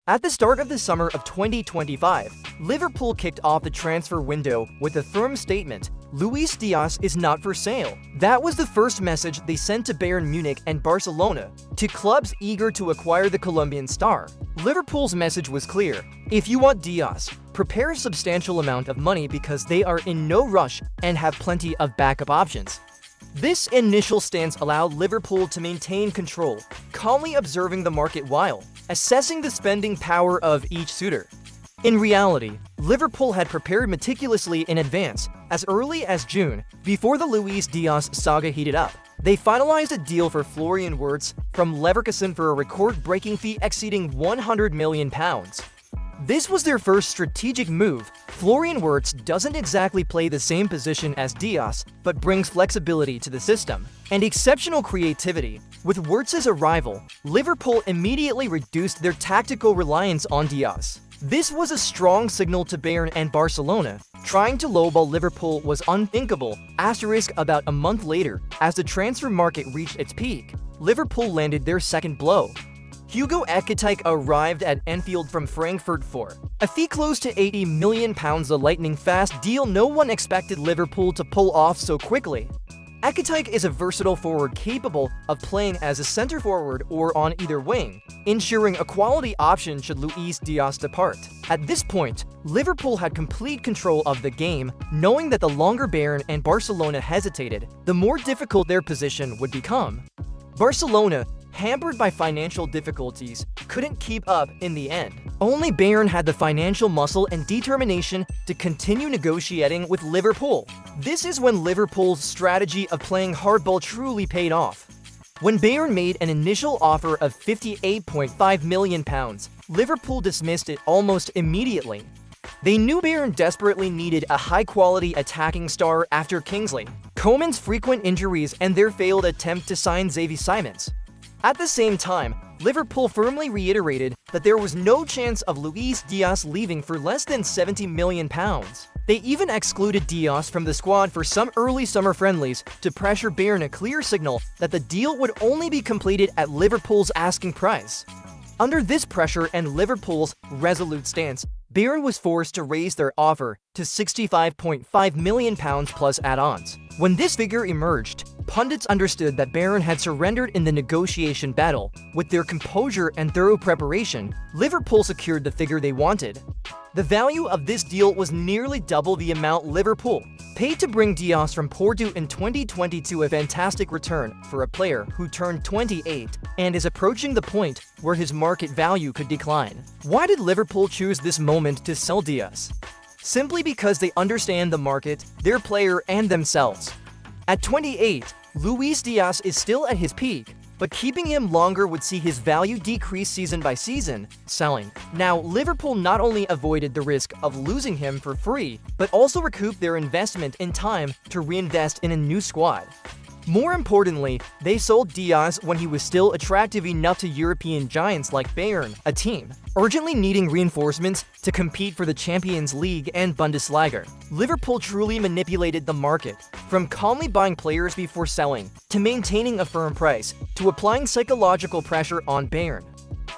At the start of the summer of 2025, Liverpool kicked off the transfer window with a firm statement: Luis Díaz is not for sale. That was the first message they sent to Bayern Munich and Barcelona, to clubs eager to acquire the Colombian star. Liverpool's message was clear: if you want Díaz, prepare a substantial amount of money because they are in no rush and have plenty of backup options. This initial stance allowed Liverpool to maintain control, calmly observing the market while assessing the spending power of each suitor. In reality, Liverpool had prepared meticulously in advance, as early as June, before the Luis Díaz saga heated up. They finalized a deal for Florian Wirtz from Leverkusen for a record-breaking fee exceeding £100 million. This was their first strategic move. Florian Wirtz doesn't exactly play the same position as Díaz, but brings flexibility to the system and exceptional creativity. With Wirtz's arrival, Liverpool immediately reduced their tactical reliance on Díaz. This was a strong signal to Bayern and Barcelona. Trying to lowball Liverpool was unthinkable. About a month later, as the transfer market reached its peak, Liverpool landed their second blow. Hugo Ekitike arrived at Anfield from Frankfurt for a fee close to £80 million, a lightning-fast deal no one expected Liverpool to pull off so quickly. Ekitike is a versatile forward capable of playing as a centre-forward or on either wing, ensuring a quality option should Luis Díaz depart. At this point, Liverpool had complete control of the game, knowing that the longer Bayern and Barcelona hesitated, the more difficult their position would become. Barcelona, hampered by financial difficulties, couldn't keep up in the end. Only Bayern had the financial muscle and determination to continue negotiating with Liverpool. This is when Liverpool's strategy of playing hardball truly paid off. When Bayern made an initial offer of £58.5 million, Liverpool dismissed it almost immediately. They knew Bayern desperately needed a high-quality attacking star after Kingsley Coman's frequent injuries and their failed attempt to sign Xavi Simons. At the same time, Liverpool firmly reiterated that there was no chance of Luis Díaz leaving for less than £70 million. They even excluded Díaz from the squad for some early summer friendlies to pressure Bayern, a clear signal that the deal would only be completed at Liverpool's asking price. Under this pressure and Liverpool's resolute stance, Bayern was forced to raise their offer to £65.5 million plus add-ons. When this figure emerged, pundits understood that Bayern had surrendered in the negotiation battle. With their composure and thorough preparation, Liverpool secured the figure they wanted. The value of this deal was nearly double the amount Liverpool paid to bring Díaz from Porto in 2022, a fantastic return for a player who turned 28 and is approaching the point where his market value could decline. Why did Liverpool choose this moment to sell Díaz? Simply because they understand the market, their player, and themselves. At 28, Luis Díaz is still at his peak, but keeping him longer would see his value decrease season by season. Selling. Now, Liverpool not only avoided the risk of losing him for free, but also recouped their investment in time to reinvest in a new squad. More importantly, they sold Díaz when he was still attractive enough to European giants like Bayern, a team urgently needing reinforcements to compete for the Champions League and Bundesliga. Liverpool truly manipulated the market, from calmly buying players before selling, to maintaining a firm price, to applying psychological pressure on Bayern.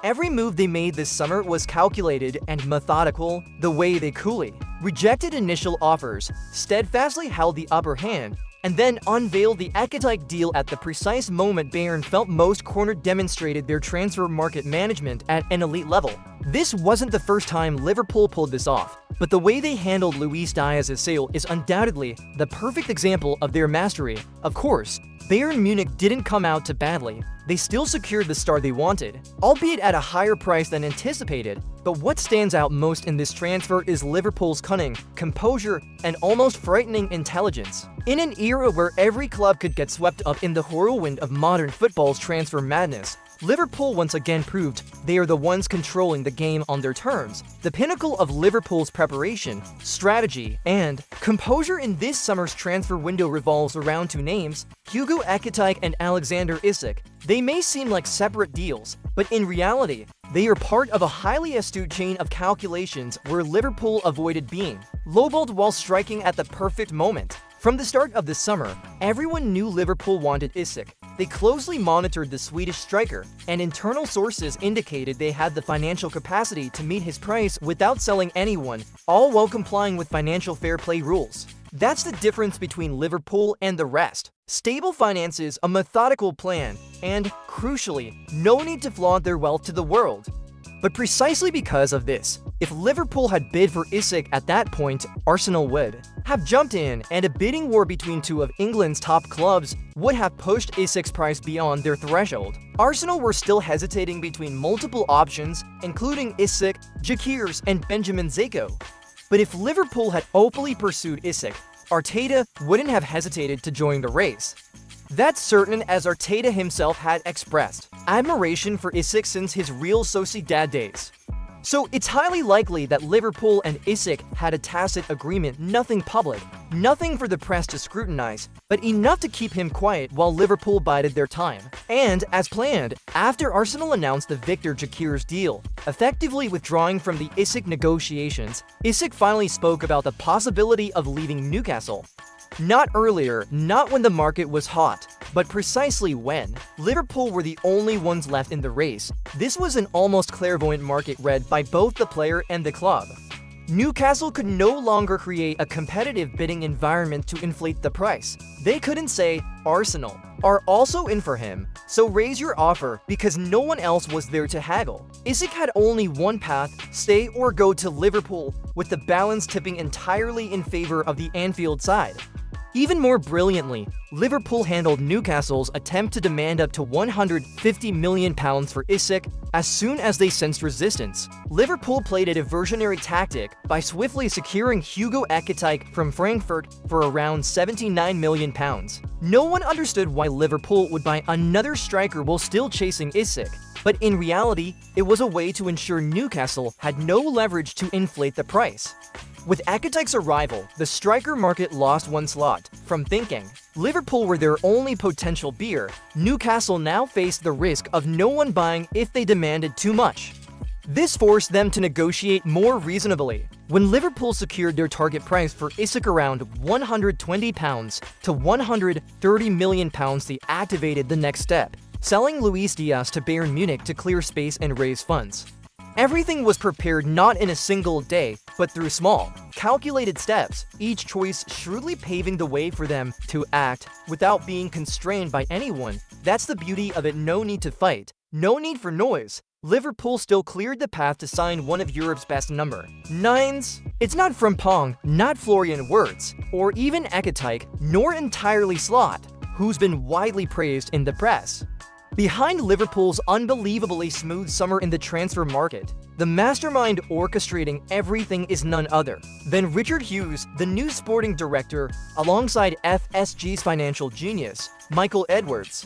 Every move they made this summer was calculated and methodical. The way they coolly rejected initial offers, steadfastly held the upper hand, and then unveiled the Ekitike deal at the precise moment Bayern felt most cornered, demonstrated their transfer market management at an elite level. This wasn't the first time Liverpool pulled this off, but the way they handled Luis Díaz's sale is undoubtedly the perfect example of their mastery. Of course, Bayern Munich didn't come out too badly. They still secured the star they wanted, albeit at a higher price than anticipated. But what stands out most in this transfer is Liverpool's cunning, composure, and almost frightening intelligence. In an era where every club could get swept up in the whirlwind of modern football's transfer madness, Liverpool once again proved they are the ones controlling the game on their terms. The pinnacle of Liverpool's preparation, strategy, and composure in this summer's transfer window revolves around two names: Hugo Ekitike and Alexander Isak. They may seem like separate deals, but in reality, they are part of a highly astute chain of calculations where Liverpool avoided being lowballed while striking at the perfect moment. From the start of the summer, everyone knew Liverpool wanted Isak. They closely monitored the Swedish striker, and internal sources indicated they had the financial capacity to meet his price without selling anyone, all while complying with financial fair play rules. That's the difference between Liverpool and the rest. Stable finances, a methodical plan, and, crucially, no need to flaunt their wealth to the world. But precisely because of this, if Liverpool had bid for Isak at that point, Arsenal would have jumped in, and a bidding war between two of England's top clubs would have pushed Isak's price beyond their threshold. Arsenal were still hesitating between multiple options, including Isak, Gyökeres, and Benjamin Zeko. But if Liverpool had openly pursued Isak, Arteta wouldn't have hesitated to join the race. That's certain, as Arteta himself had expressed admiration for Isak since his Real Sociedad days. So it's highly likely that Liverpool and Isak had a tacit agreement, nothing public, nothing for the press to scrutinize, but enough to keep him quiet while Liverpool bided their time. And, as planned, after Arsenal announced the Victor Gyökeres deal, effectively withdrawing from the Isak negotiations, Isak finally spoke about the possibility of leaving Newcastle. Not earlier, not when the market was hot, but precisely when. Liverpool were the only ones left in the race. This was an almost clairvoyant market read by both the player and the club. Newcastle could no longer create a competitive bidding environment to inflate the price. They couldn't say, Arsenal are also in for him, so raise your offer, because no one else was there to haggle. Isak had only one path, stay or go to Liverpool, with the balance tipping entirely in favor of the Anfield side. Even more brilliantly, Liverpool handled Newcastle's attempt to demand up to £150 million for Isak as soon as they sensed resistance. Liverpool played a diversionary tactic by swiftly securing Hugo Ekitike from Frankfurt for around £79 million. No one understood why Liverpool would buy another striker while still chasing Isak, but in reality, it was a way to ensure Newcastle had no leverage to inflate the price. With Ekitike's arrival, the striker market lost one slot. From thinking Liverpool were their only potential bidder, Newcastle now faced the risk of no one buying if they demanded too much. This forced them to negotiate more reasonably. When Liverpool secured their target price for Isak around £120 to £130 million, they activated the next step, selling Luis Díaz to Bayern Munich to clear space and raise funds. Everything was prepared not in a single day, but through small, calculated steps, each choice shrewdly paving the way for them to act without being constrained by anyone. That's the beauty of it. No need to fight, no need for noise. Liverpool still cleared the path to sign one of Europe's best number 9s. It's not Frimpong, not Florian Wirtz, or even Ekitike, nor entirely Slot, who's been widely praised in the press. Behind Liverpool's unbelievably smooth summer in the transfer market, the mastermind orchestrating everything is none other than Richard Hughes, the new sporting director, alongside FSG's financial genius, Michael Edwards.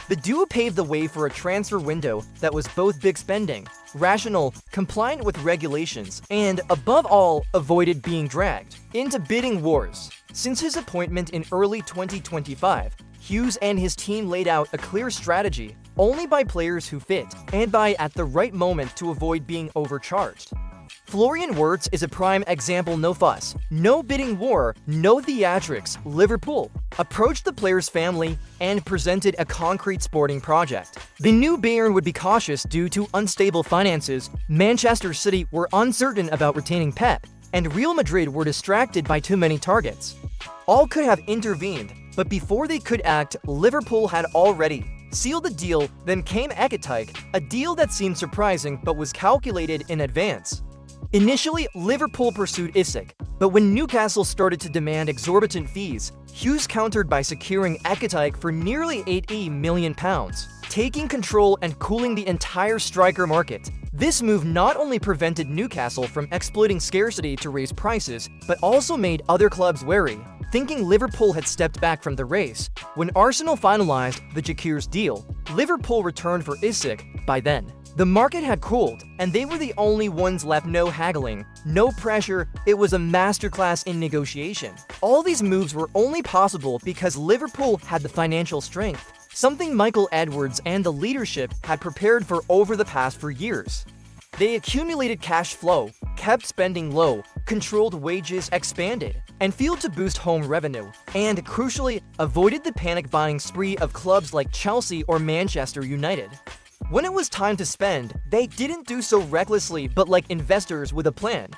The duo paved the way for a transfer window that was both big spending, rational, compliant with regulations, and, above all, avoided being dragged into bidding wars. Since his appointment in early 2025, Hughes and his team laid out a clear strategy: only buy players who fit, and buy at the right moment to avoid being overcharged. Florian Wirtz is a prime example. No fuss, no bidding war, no theatrics. Liverpool approached the player's family and presented a concrete sporting project. They knew Bayern would be cautious due to unstable finances, Manchester City were uncertain about retaining Pep, and Real Madrid were distracted by too many targets. All could have intervened, but before they could act, Liverpool had already sealed the deal. Then came Ekitike, a deal that seemed surprising but was calculated in advance. Initially, Liverpool pursued Isak, but when Newcastle started to demand exorbitant fees, Hughes countered by securing Ekitike for nearly £80 million, taking control and cooling the entire striker market. This move not only prevented Newcastle from exploiting scarcity to raise prices, but also made other clubs wary, thinking Liverpool had stepped back from the race. When Arsenal finalized the Gyökeres deal, Liverpool returned for Isak. By then, the market had cooled, and they were the only ones left. No haggling, no pressure. It was a masterclass in negotiation. All these moves were only possible because Liverpool had the financial strength, something Michael Edwards and the leadership had prepared for over the past 4 years. They accumulated cash kept spending low, controlled wages expanded, and failed to boost home revenue, and crucially, avoided the panic buying spree of clubs like Chelsea or Manchester United. When it was time to spend, they didn't do so recklessly but like investors with a plan.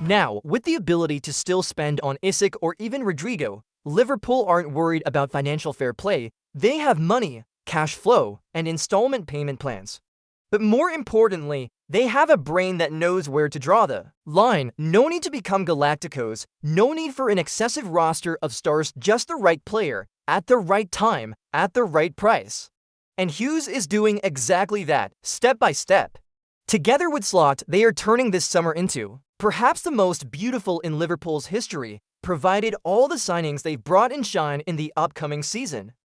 Now, with the ability to still spend on Isak or even Rodrigo, Liverpool aren't worried about financial fair play. They have money, cash flow, and installment payment plans. But more importantly, they have a brain that knows where to draw the line. No need to become Galacticos, no need for an excessive roster of stars, just the right player, at the right time, at the right price. And Hughes is doing exactly that, step by step. Together with Slot, they are turning this summer into perhaps the most beautiful in Liverpool's history, provided all the signings they've brought in shine in the upcoming season.